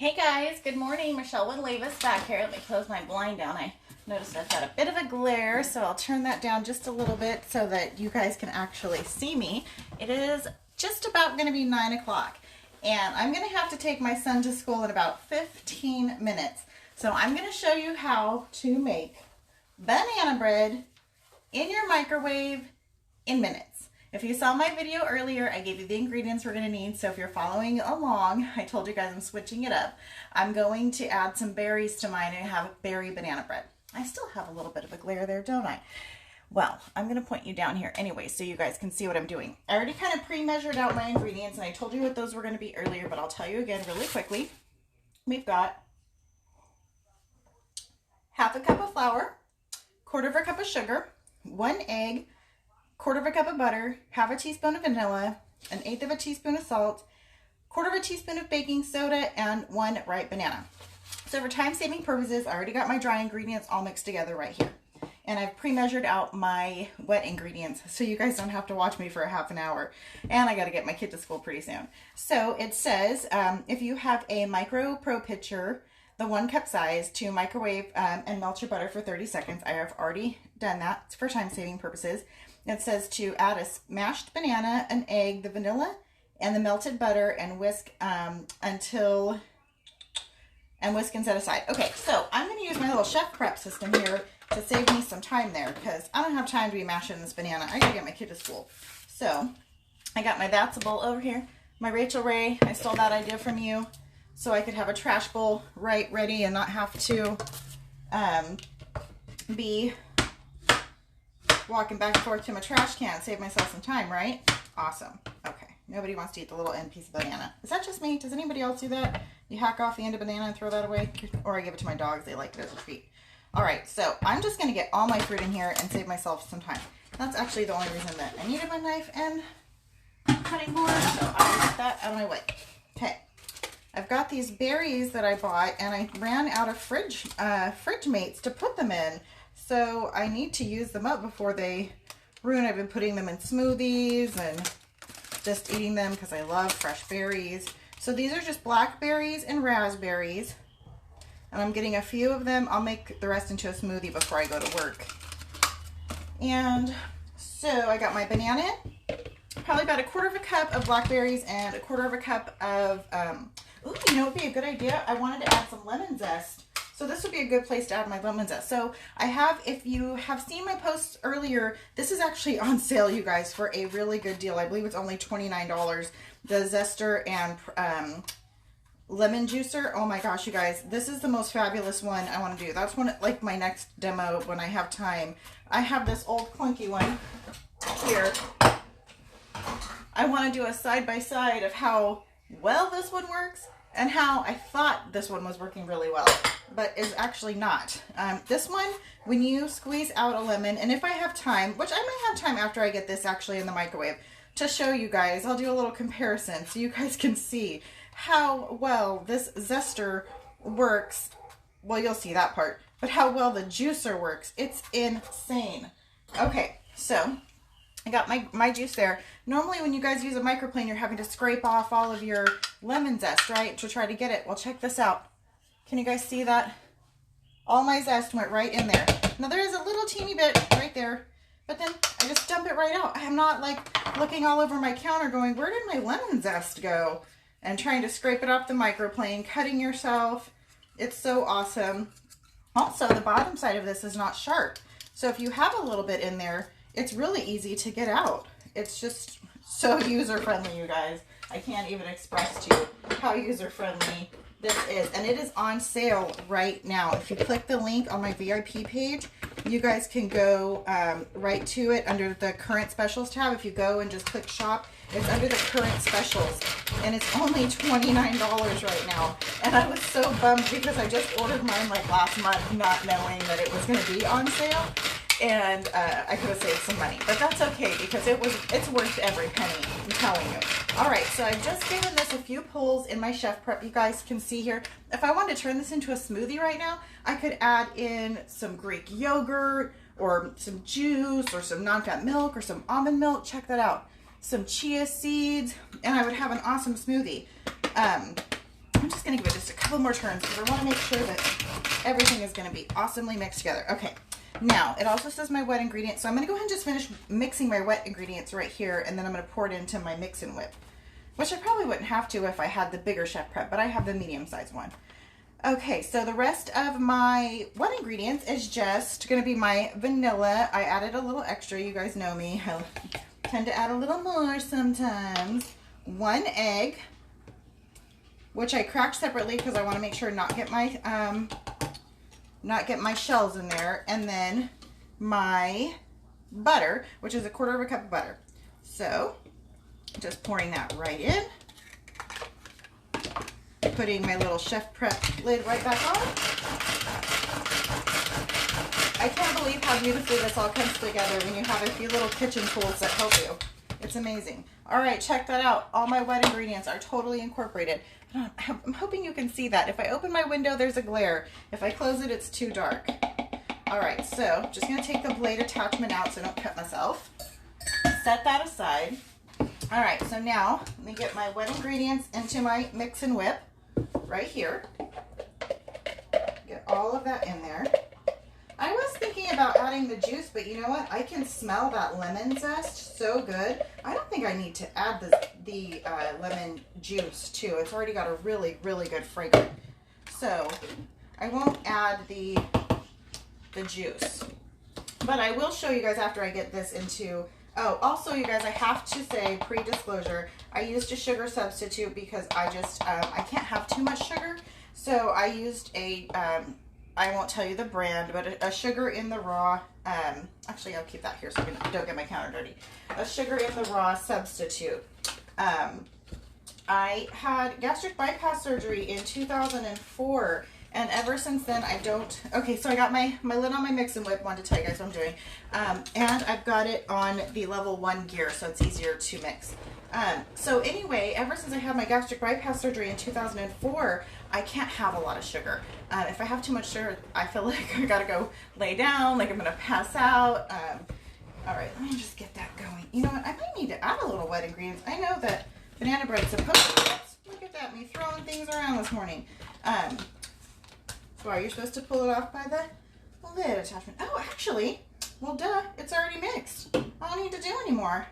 Hey guys, good morning. Michelle Wood-Lavis back here. Let me close my blind down. I noticed I've got a bit of a glare, so I'll turn that down just a little bit so that you guys can actually see me. It is just about going to be 9 o'clock, and I'm going to have to take my son to school in about 15 minutes. So I'm going to show you how to make banana bread in your microwave in minutes. If you saw my video earlier, I gave you the ingredients we're going to need. So if you're following along, I told you guys I'm switching it up. I'm going to add some berries to mine and have berry banana bread. I still have a little bit of a glare there, don't I? Well, I'm going to point you down here anyway so you guys can see what I'm doing. I already kind of pre-measured out my ingredients and I told you what those were going to be earlier, but I'll tell you again really quickly. We've got half a cup of flour, quarter of a cup of sugar, 1 egg, quarter of a cup of butter, half a teaspoon of vanilla, 1/8 of a teaspoon of salt, quarter of a teaspoon of baking soda, and 1 ripe banana. So for time-saving purposes, I already got my dry ingredients all mixed together right here. And I've pre-measured out my wet ingredients so you guys don't have to watch me for a half an hour. And I got to get my kid to school pretty soon. So it says if you have a Micro Pro pitcher, the 1 cup size, to microwave and melt your butter for 30 seconds. I have already done that for time-saving purposes. It says to add a mashed banana, an egg, the vanilla, and the melted butter, and whisk and set aside. Okay, so I'm going to use my little chef prep system here to save me some time there because I don't have time to be mashing this banana. I gotta get my kid to school. So I got my That's a Bowl over here. My Rachel Ray, I stole that idea from you so I could have a trash bowl right ready and not have to be walking back and forth to my trash can. Save myself some time, right? Awesome. Okay. Nobody wants to eat the little end piece of banana. Is that just me? Does anybody else do that? You hack off the end of banana and throw that away? Or I give it to my dogs. They like it as a treat. All right. So I'm just going to get all my fruit in here and save myself some time. That's actually the only reason that I needed my knife and cutting board. So I'll get that out of my way. Okay. I've got these berries that I bought and I ran out of fridge mates to put them in. So I need to use them up before they ruin. I've been putting them in smoothies and just eating them because I love fresh berries. So these are just blackberries and raspberries. And I'm getting a few of them. I'll make the rest into a smoothie before I go to work. And so I got my banana, probably about 1/4 cup of blackberries and 1/4 cup of, ooh, you know what would be a good idea? I wanted to add some lemon zest. So this would be a good place to add my lemon zest. So I have, if you have seen my posts earlier, this is actually on sale, you guys, for a really good deal. I believe it's only $29. The zester and lemon juicer. Oh my gosh, you guys, this is the most fabulous one I want to do. That's one, like my next demo when I have time. I have this old clunky one here. I want to do a side-by-side of how well this one works and how I thought this one was working really well, but is actually not. This one, when you squeeze out a lemon, and if I have time, which I might have time after I get this actually in the microwave, to show you guys, I'll do a little comparison so you guys can see how well this zester works. Well, you'll see that part, but how well the juicer works. It's insane. Okay, so I got my juice there. Normally when you guys use a microplane, you're having to scrape off all of your lemon zest, right, to try to get it. Well, check this out. Can you guys see that? All my zest went right in there. Now there is a little teeny bit right there, but then I just dump it right out. I'm not like looking all over my counter going, where did my lemon zest go? And trying to scrape it off the microplane, cutting yourself. It's so awesome. Also, the bottom side of this is not sharp. So if you have a little bit in there, it's really easy to get out. It's just so user-friendly, you guys. I can't even express to you how user-friendly this is. And it is on sale right now. If you click the link on my VIP page, you guys can go right to it under the current specials tab. If you go and just click shop, it's under the current specials. And it's only $29 right now. And I was so bummed because I just ordered mine like last month, not knowing that it was going to be on sale. And I could have saved some money, but that's okay because it's worth every penny, I'm telling you. All right, so I've just given this a few pulls in my chef prep. You guys can see here. If I wanted to turn this into a smoothie right now, I could add in some Greek yogurt or some juice or some non-fat milk or some almond milk. Check that out. Some chia seeds, and I would have an awesome smoothie. I'm just going to give it just a couple more turns because I want to make sure that everything is going to be awesomely mixed together. Okay, now it also says my wet ingredients, so I'm going to go ahead and just finish mixing my wet ingredients right here, and then I'm going to pour it into my mix and whip, which I probably wouldn't have to if I had the bigger Chef Prep, but I have the medium-sized one. Okay, so the rest of my wet ingredients is just going to be my vanilla. I added a little extra. You guys know me. I tend to add a little more sometimes. 1 egg, which I cracked separately because I want to make sure not get my shells in there. And then my butter, which is 1/4 cup of butter. So just pouring that right in. Putting my little Chef Prep lid right back on. I can't believe how beautifully this all comes together when you have a few little kitchen tools that help you. It's amazing. All right, check that out. All my wet ingredients are totally incorporated. I'm hoping you can see that. If I open my window, there's a glare. If I close it, it's too dark. All right, so just gonna take the blade attachment out so I don't cut myself. Set that aside. All right, so now let me get my wet ingredients into my mix and whip right here. Get all of that in there. I was thinking about adding the juice, but you know what? I can smell that lemon zest so good. I don't think I need to add the lemon juice too. It's already got a really, really good fragrance. So I won't add the juice. But I will show you guys after I get this into... Oh, also, you guys, I have to say, pre-disclosure, I used a sugar substitute because I just, I can't have too much sugar. So I used a, I won't tell you the brand, but a sugar in the raw, actually, I'll keep that here so I don't get my counter dirty. A sugar in the raw substitute. I had gastric bypass surgery in 2004. And ever since then, I don't... Okay, so I got my lid on my mix and whip. Wanted to tell you guys what I'm doing. And I've got it on the level 1 gear, so it's easier to mix. So anyway, ever since I had my gastric bypass surgery in 2004, I can't have a lot of sugar. If I have too much sugar, I feel like I gotta go lay down, like I'm gonna pass out. All right, let me just get that going. You know what? I might need to add a little wet ingredients. I know that banana bread's supposed to... Look at that, me throwing things around this morning. Why, you're supposed to pull it off by the lid attachment. Oh, actually, well, duh, it's already mixed. I don't need to do anymore.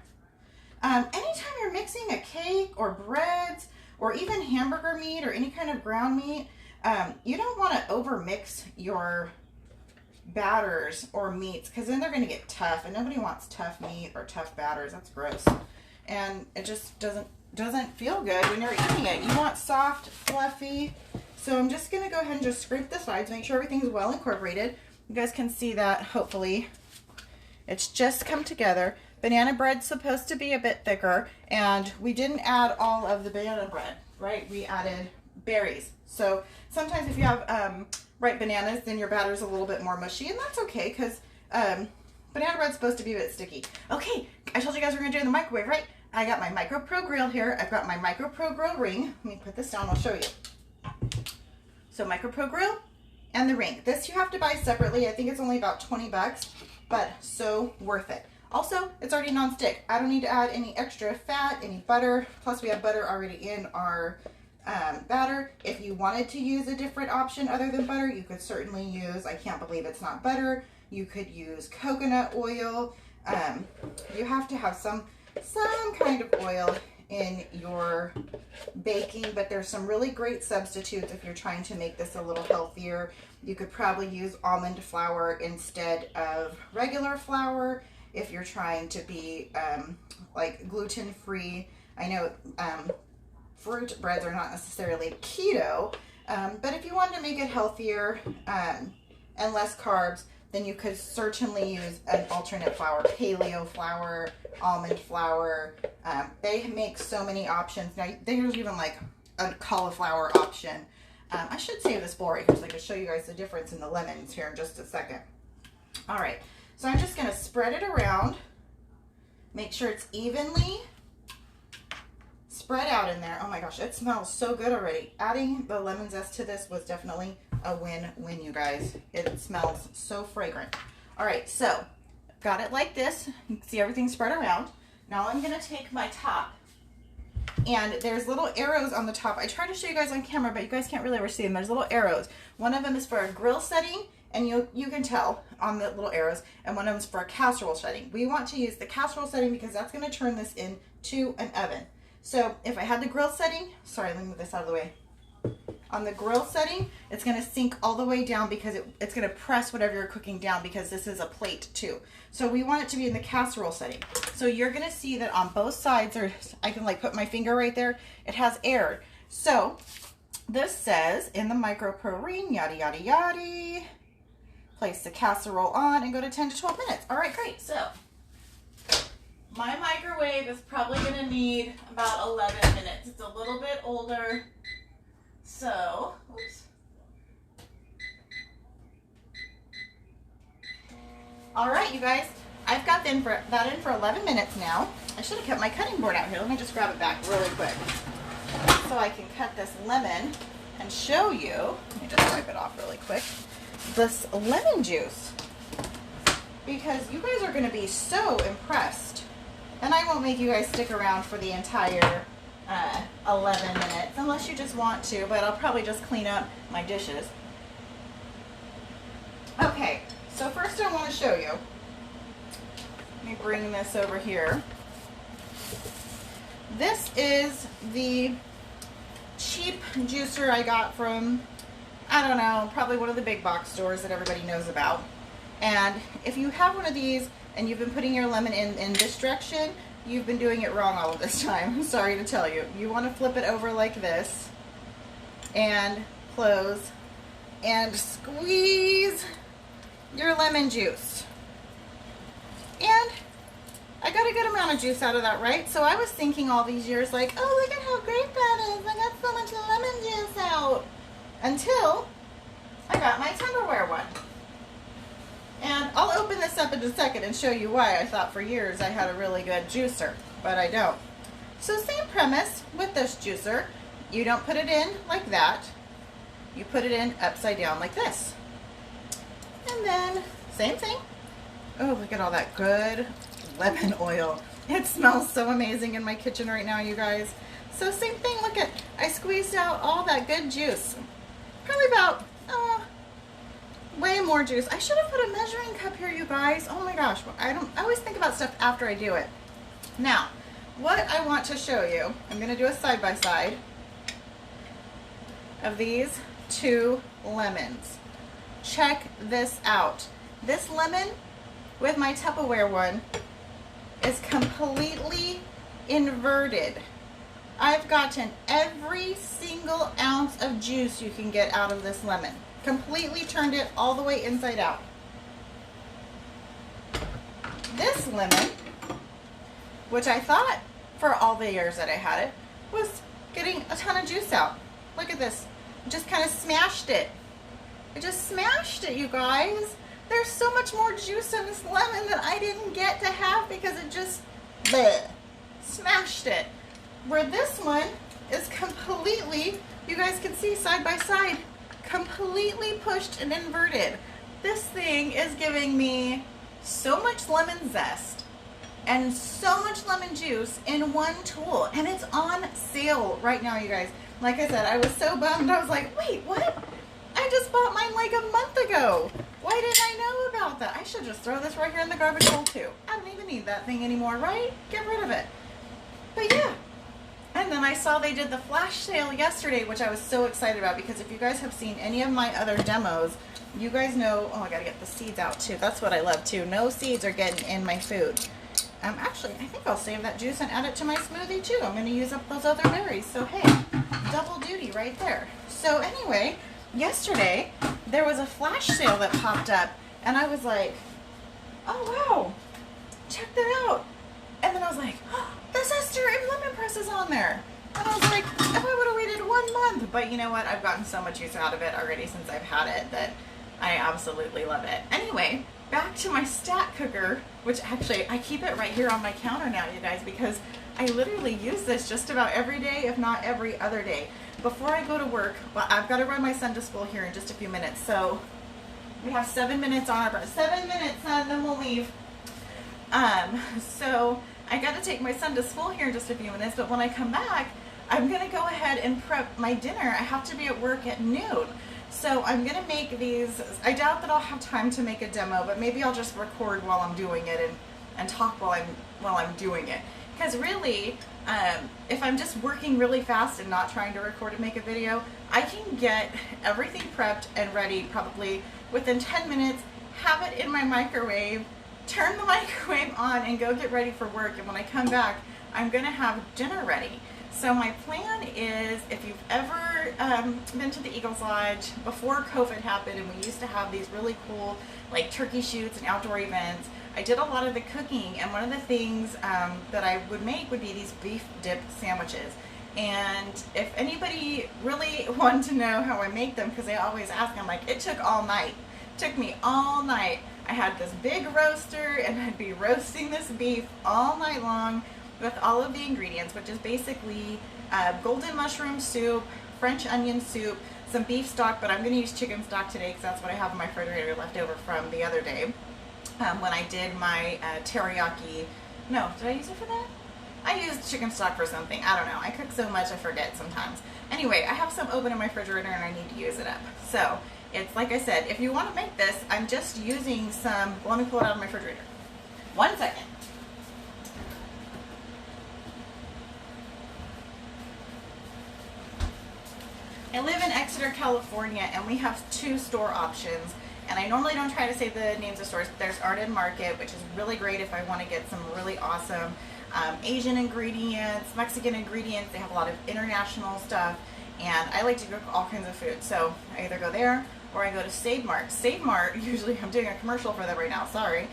Anytime you're mixing a cake or breads or even hamburger meat or any kind of ground meat, you don't want to over-mix your batters or meats because then they're going to get tough, and nobody wants tough meat or tough batters. That's gross. And it just doesn't feel good when you're eating it. You want soft, fluffy. So I'm just going to go ahead and just scrape the sides, make sure everything's well incorporated. You guys can see that, hopefully. It's just come together. Banana bread's supposed to be a bit thicker, and we didn't add all of the banana bread, right? We added berries. So sometimes if you have ripe bananas, then your batter's a little bit more mushy, and that's okay because banana bread's supposed to be a bit sticky. Okay, I told you guys we're going to do it in the microwave, right? I got my Micro Pro Grill here. I've got my Micro Pro Grill ring. Let me put this down, I'll show you. So Micro Pro Grill and the ring. This you have to buy separately. I think it's only about 20 bucks, but so worth it. Also, it's already non-stick. I don't need to add any extra fat, any butter. Plus, we have butter already in our batter. If you wanted to use a different option other than butter, you could certainly use, I can't believe it's not butter. You could use coconut oil. You have to have some kind of oil in your baking, but there's some really great substitutes if you're trying to make this a little healthier. You could probably use almond flour instead of regular flour if you're trying to be like gluten-free. I know fruit breads are not necessarily keto, but if you wanted to make it healthier and less carbs, then you could certainly use an alternate flour, paleo flour, almond flour. They make so many options. Now, there's even like a cauliflower option. I should save this bowl right here so I can show you guys the difference in the lemons here in just a second. All right, so I'm just gonna spread it around. Make sure it's evenly spread out in there. Oh my gosh, it smells so good already. Adding the lemon zest to this was definitely a win-win, you guys. It smells so fragrant. All right, so got it like this. You can see everything spread around. Now I'm gonna take my top And there's little arrows on the top. I try to show you guys on camera, but you guys can't really ever see them. There's little arrows. One of them is for a grill setting, and you can tell on the little arrows, and one of them is for a casserole setting. We want to use the casserole setting because that's going to turn this into an oven. So if I had the grill setting, sorry, let me move this out of the way. On the grill setting, it's going to sink all the way down because it's going to press whatever you're cooking down, because this is a plate too. So we want it to be in the casserole setting. So you're going to see that on both sides, or I can like put my finger right there, it has air. So this says in the micropurine, yada, yada, yada, place the casserole on and go to 10 to 12 minutes. All right, great. So my microwave is probably going to need about 11 minutes. It's a little bit older. So, oops. All right, you guys, I've got that in for 11 minutes now. I should have kept my cutting board out here. Let me just grab it back really quick so I can cut this lemon and show you. Let me just wipe it off really quick. This lemon juice, because you guys are going to be so impressed. And I won't make you guys stick around for the entire 11 minutes unless you just want to, but I'll probably just clean up my dishes. Okay, so first I want to show you. Let me bring this over here. This is the cheap juicer I got from, I don't know, probably one of the big box stores that everybody knows about. And if you have one of these and you've been putting your lemon in this direction, you've been doing it wrong all of this time. I'm sorry to tell you. You want to flip it over like this and close and squeeze your lemon juice. And I got a good amount of juice out of that, right? So I was thinking all these years like, oh, look at how great that is. I got so much lemon juice out. Until I got my Tupperware one. And I'll open this up in a second and show you why I thought for years I had a really good juicer, but I don't. So same premise with this juicer. You don't put it in like that. You put it in upside down like this. And then same thing. Oh, look at all that good lemon oil. It smells so amazing in my kitchen right now, you guys. So same thing, look at, I squeezed out all that good juice. Probably about, way more juice. I should have put a measuring cup here, you guys. Oh my gosh, I always think about stuff after I do it. Now, what I want to show you, I'm going to do a side-by-side of these two lemons. Check this out. This lemon with my Tupperware one is completely inverted. I've gotten every single ounce of juice you can get out of this lemon. Completely turned it all the way inside out. This lemon, which I thought for all the years that I had it, was getting a ton of juice out. Look at this. Just kind of smashed it. I just smashed it, you guys. There's so much more juice in this lemon that I didn't get to have because it just smashed it. Where this one is completely, you guys can see side by side, completely pushed and inverted. This thing is giving me so much lemon zest and so much lemon juice in one tool, and it's on sale right now, you guys. Like I said, I was so bummed. I was like, wait, what? I just bought mine like a month ago. Why didn't I know about that? I should just throw this right here in the garbage hole too. I don't even need that thing anymore, right? Get rid of it. But yeah. And then I saw they did the flash sale yesterday, which I was so excited about, because if you guys have seen any of my other demos, you guys know, oh, I gotta get the seeds out too. That's what I love too. No seeds are getting in my food. Actually, I think I'll save that juice and add it to my smoothie too. I'm gonna use up those other berries. So hey, double duty right there. So anyway, yesterday there was a flash sale that popped up, and I was like, oh wow, check that out. And then I was like, oh, the Zester and Lemon Press is on there. And I was like, if I would have waited 1 month. But you know what? I've gotten so much use out of it already since I've had it that I absolutely love it. Anyway, back to my stat cooker, which actually I keep it right here on my counter now, you guys, because I literally use this just about every day, if not every other day. Before I go to work, well, I've got to run my son to school here in just a few minutes. So we have 7 minutes on our break. 7 minutes, son, then we'll leave. So I got to take my son to school here in just a few minutes, but when I come back, I'm going to go ahead and prep my dinner. I have to be at work at noon. So I'm going to make these. I doubt that I'll have time to make a demo, but maybe I'll just record while I'm doing it and talk while I'm doing it. Because really, if I'm just working really fast and not trying to record and make a video, I can get everything prepped and ready probably within 10 minutes, have it in my microwave, turn the microwave on, and go get ready for work. And when I come back, I'm going to have dinner ready. So my plan is, if you've ever been to the Eagles Lodge before COVID happened, and we used to have these really cool like turkey shoots and outdoor events, I did a lot of the cooking, and one of the things that I would make would be these beef dip sandwiches. And if anybody really wanted to know how I make them, because they always ask, I'm like, it took all night. It took me all night. I had this big roaster, and I'd be roasting this beef all night long with all of the ingredients, which is basically golden mushroom soup, French onion soup, some beef stock, but I'm going to use chicken stock today because that's what I have in my refrigerator left over from the other day when I did my teriyaki. No, did I use it for that? I used chicken stock for something. I don't know. I cook so much I forget sometimes. Anyway, I have some open in my refrigerator and I need to use it up. So it's like I said, if you want to make this, I'm just using some, let me pull it out of my refrigerator. 1 second. I live in Exeter, California, and we have 2 store options. And I normally don't try to say the names of stores, but there's Arden Market, which is really great if I want to get some really awesome Asian ingredients, Mexican ingredients. They have a lot of international stuff, and I like to cook all kinds of food. So I either go there or I go to Save Mart. Save Mart, usually, I'm doing a commercial for them right now, sorry.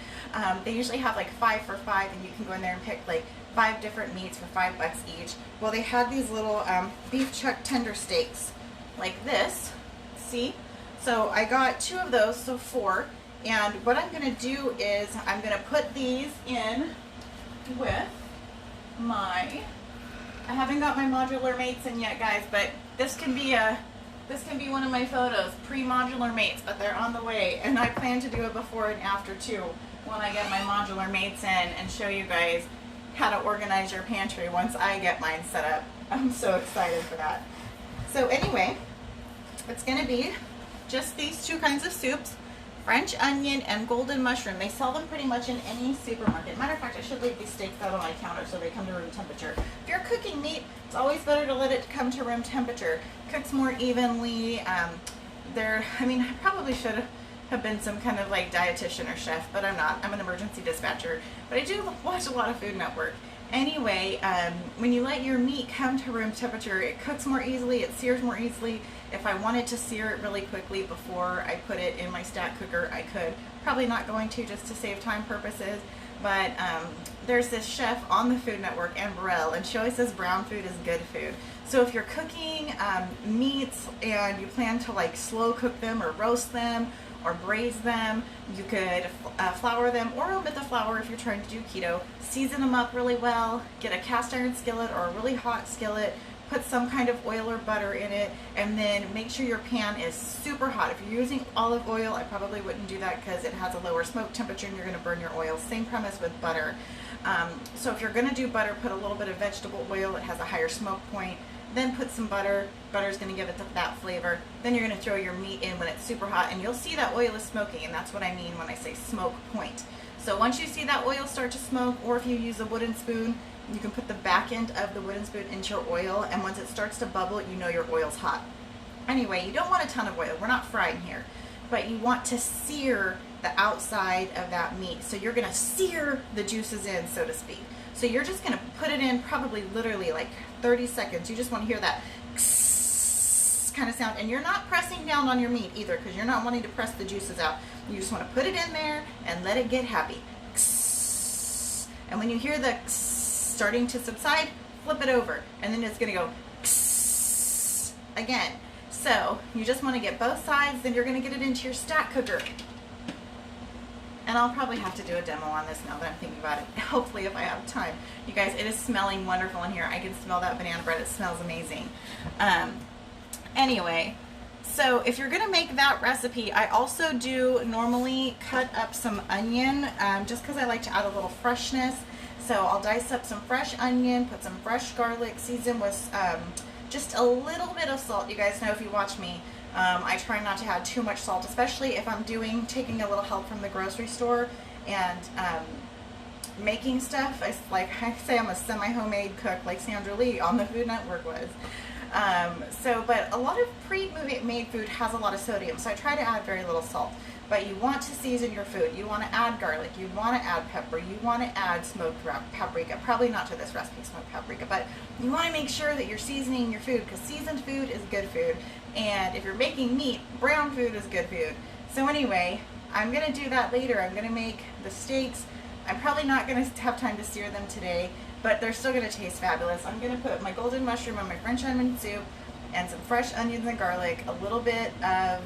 They usually have like 5 for $5, and you can go in there and pick like 5 different meats for $5 each. Well, they had these little beef chuck tender steaks like this, see? So I got 2 of those, so 4. And what I'm gonna do is I'm gonna put these in with my, I haven't got my modular mates in yet, guys, but this can be one of my photos, pre-modular mates, but they're on the way, and I plan to do it before and after too, when I get my modular mates in, and show you guys how to organize your pantry once I get mine set up. I'm so excited for that. So anyway, it's going to be just these 2 kinds of soups, French onion and golden mushroom. They sell them pretty much in any supermarket. Matter of fact, I should leave these steaks out on my counter so they come to room temperature. If you're cooking meat, it's always better to let it come to room temperature. Cooks more evenly. I probably should have been some kind of like dietitian or chef, but I'm not. I'm an emergency dispatcher. But I do watch a lot of Food Network. Anyway, when you let your meat come to room temperature, it cooks more easily, it sears more easily. If I wanted to sear it really quickly before I put it in my stack cooker, I could. Probably not going to, just to save time purposes. But there's this chef on the Food Network, Anne Burrell, and she always says brown food is good food. So if you're cooking meats and you plan to like slow cook them or roast them or braise them, you could flour them or omit the flour if you're trying to do keto. Season them up really well, get a cast iron skillet or a really hot skillet, put some kind of oil or butter in it, and then make sure your pan is super hot. If you're using olive oil, I probably wouldn't do that because it has a lower smoke temperature and you're going to burn your oil. Same premise with butter. So if you're going to do butter, put a little bit of vegetable oil. It has a higher smoke point. Then put some butter. Butter's going to give it that flavor. Then you're going to throw your meat in when it's super hot, and you'll see that oil is smoking, and that's what I mean when I say smoke point. So once you see that oil start to smoke, or if you use a wooden spoon, you can put the back end of the wooden spoon into your oil, and once it starts to bubble, you know your oil's hot. Anyway, you don't want a ton of oil. We're not frying here. But you want to sear the outside of that meat. So you're going to sear the juices in, so to speak. So you're just going to put it in probably literally like 30 seconds. You just want to hear that kind of sound. And you're not pressing down on your meat either because you're not wanting to press the juices out. You just want to put it in there and let it get happy. And when you hear the starting to subside, flip it over. And then it's going to go again. So you just want to get both sides, then you're going to get it into your stack cooker. And I'll probably have to do a demo on this now that I'm thinking about it. Hopefully if I have time. You guys, it is smelling wonderful in here. I can smell that banana bread. It smells amazing. Anyway, so if you're going to make that recipe, I also do normally cut up some onion just because I like to add a little freshness. So I'll dice up some fresh onion, put some fresh garlic, season with just a little bit of salt. You guys know if you watch me, I try not to add too much salt, especially if I'm taking a little help from the grocery store and making stuff. I say I'm a semi-homemade cook like Sandra Lee on the Food Network was. But a lot of pre-made food has a lot of sodium, so I try to add very little salt. But you want to season your food. You want to add garlic. You want to add pepper. You want to add smoked paprika. Probably not to this recipe, smoked paprika, but you want to make sure that you're seasoning your food, because seasoned food is good food. And if you're making meat, brown food is good food. So anyway, I'm going to do that later. I'm going to make the steaks. I'm probably not going to have time to sear them today, but they're still going to taste fabulous. I'm going to put my golden mushroom on my French onion soup and some fresh onions and garlic, a little bit of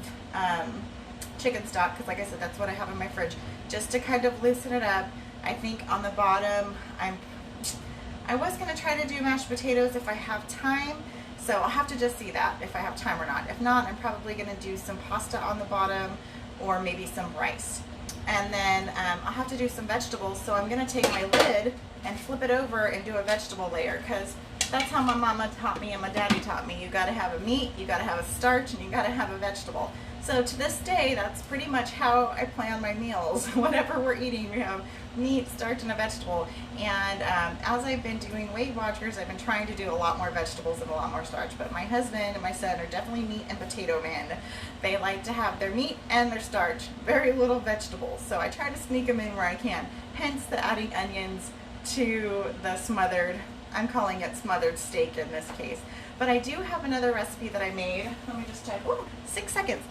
chicken stock, because like I said, that's what I have in my fridge, just to kind of loosen it up. I think on the bottom, I was going to try to do mashed potatoes if I have time, so I'll have to just see that if I have time or not. If not, I'm probably going to do some pasta on the bottom or maybe some rice. And then I'll have to do some vegetables, so I'm going to take my lid and flip it over and do a vegetable layer, because that's how my mama taught me and my daddy taught me. You got to have a meat, you got to have a starch, and you got to have a vegetable. So to this day, that's pretty much how I plan my meals. Whatever we're eating, we have meat, starch, and a vegetable. And as I've been doing Weight Watchers, I've been trying to do a lot more vegetables and a lot more starch. But my husband and my son are definitely meat and potato men. They like to have their meat and their starch, very little vegetables. So I try to sneak them in where I can. Hence the adding onions to the smothered, I'm calling it smothered steak in this case. But I do have another recipe that I made. Let me just type, 6 seconds.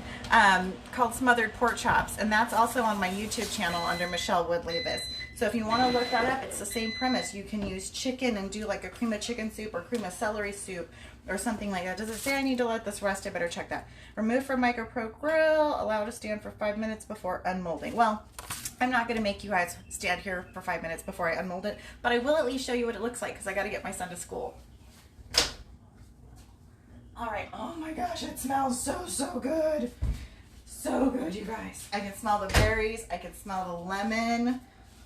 Called smothered pork chops, and that's also on my YouTube channel under Michelle Wood-Levis. So if you want to look that up, it's the same premise. You can use chicken and do like a cream of chicken soup or cream of celery soup or something like that. Does it say I need to let this rest? I better check that. Remove from MicroPro Grill, allow to stand for 5 minutes before unmolding. Well, I'm not going to make you guys stand here for 5 minutes before I unmold it, but I will at least show you what it looks like, because I got to get my son to school. All right. Oh my gosh, it smells so good. So good, you guys. I can smell the berries. I can smell the lemon.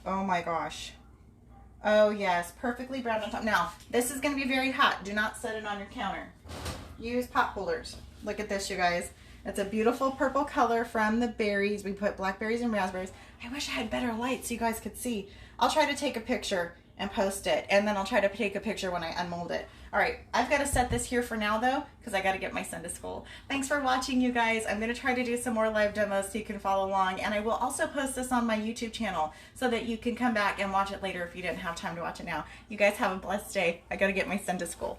Oh my gosh. Oh yes, perfectly browned on top. Now, this is going to be very hot. Do not set it on your counter. Use pot holders. Look at this, you guys. It's a beautiful purple color from the berries. We put blackberries and raspberries. I wish I had better light so you guys could see. I'll try to take a picture and post it, and then I'll try to take a picture when I unmold it. All right, I've got to set this here for now though, because I got to get my son to school. Thanks for watching, you guys. I'm going to try to do some more live demos so you can follow along, and I will also post this on my YouTube channel so that you can come back and watch it later if you didn't have time to watch it now. You guys have a blessed day. I got to get my son to school.